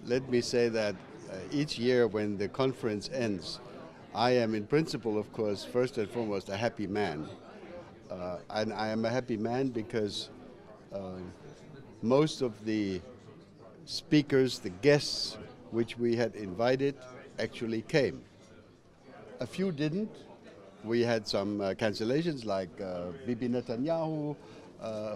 Let me say that each year when the conference ends, I am in principle, of course, first and foremost, a happy man. And I am a happy man because most of the speakers, the guests which we had invited, actually came. A few didn't. We had some cancellations like Bibi Netanyahu,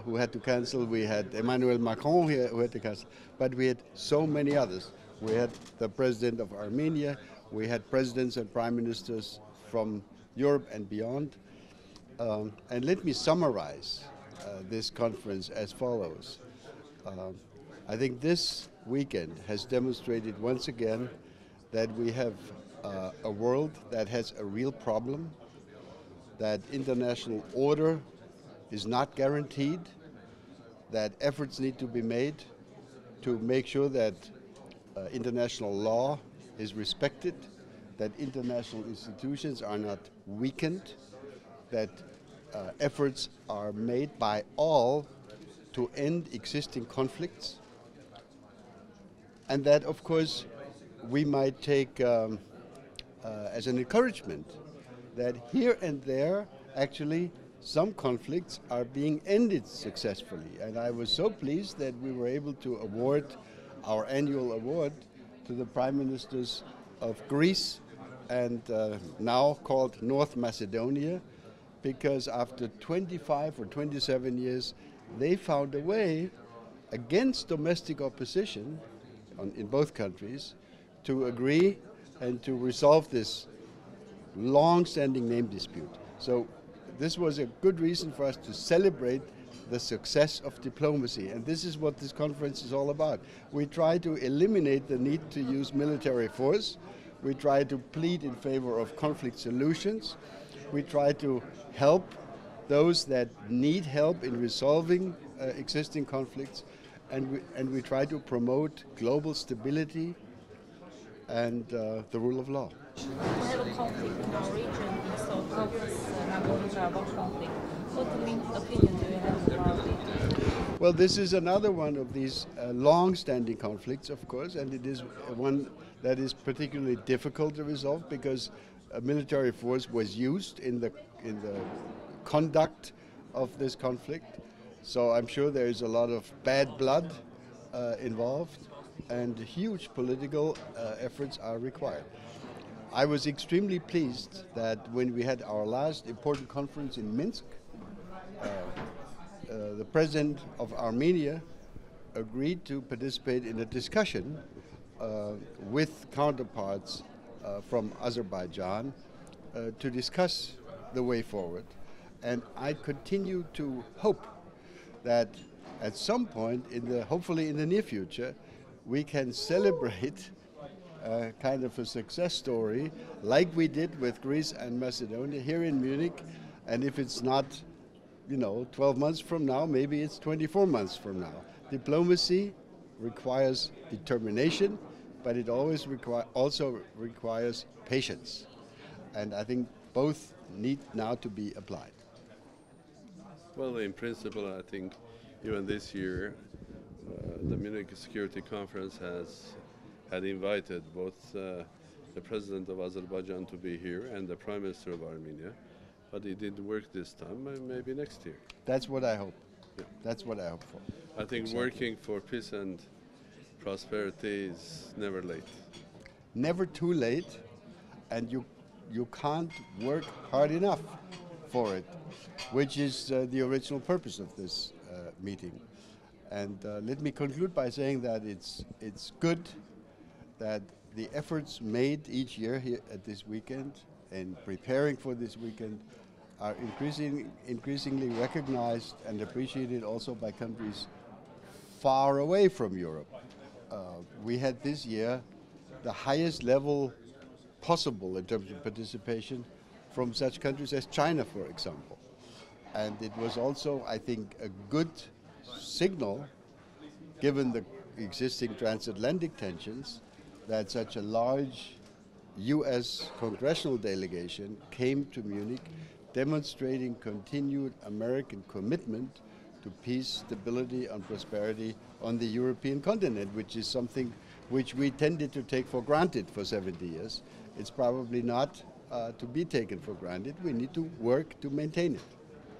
who had to cancel. We had Emmanuel Macron who had to cancel. But we had so many others. We had the president of Armenia. We had presidents and prime ministers from Europe and beyond. And let me summarize this conference as follows. I think this weekend has demonstrated once again that we have a world that has a real problem, that international order is not guaranteed, that efforts need to be made to make sure that international law is respected, that international institutions are not weakened, that efforts are made by all to end existing conflicts, and that, of course, we might take as an encouragement that here and there, actually, some conflicts are being ended successfully. And I was so pleased that we were able to award our annual award to the Prime Ministers of Greece and now called North Macedonia, because after 25 or 27 years, they found a way against domestic opposition in both countries to agree and to resolve this long-standing name dispute. So this was a good reason for us to celebrate the success of diplomacy, and this is what this conference is all about. We try to eliminate the need to use military force. We try to plead in favor of conflict solutions. We try to help those that need help in resolving existing conflicts, and we try to promote global stability and the rule of law. We have a conflict in our region, so how is Nagorno-Karabakh conflict? What opinion do you have about it? Well, this is another one of these long-standing conflicts, of course, and it is one that is particularly difficult to resolve because a military force was used in the conduct of this conflict. So I'm sure there is a lot of bad blood involved, and huge political efforts are required. I was extremely pleased that when we had our last important conference in Minsk, the president of Armenia agreed to participate in a discussion with counterparts from Azerbaijan to discuss the way forward. And I continue to hope that at some point, hopefully in the near future, we can celebrate kind of a success story like we did with Greece and Macedonia here in Munich. And if it's not, 12 months from now, maybe it's 24 months from now. Diplomacy requires determination, but it always also requires patience. And I think both need now to be applied. Well, in principle, I think even this year, the Munich Security Conference had invited both the President of Azerbaijan to be here and the Prime Minister of Armenia, but it didn't work this time, maybe next year. That's what I hope. Yeah. That's what I hope for. I think exactly. Working for peace and prosperity is never late. Never too late, and you can't work hard enough for it, which is the original purpose of this meeting. And let me conclude by saying that it's good that the efforts made each year here at this weekend and preparing for this weekend are increasingly recognized and appreciated also by countries far away from Europe. We had this year the highest level possible in terms of participation from such countries as China, for example. And it was also, I think, a good signal, given the existing transatlantic tensions, that such a large U.S. congressional delegation came to Munich, demonstrating continued American commitment to peace, stability, and prosperity on the European continent, which is something which we tended to take for granted for 70 years. It's probably not to be taken for granted. We need to work to maintain it.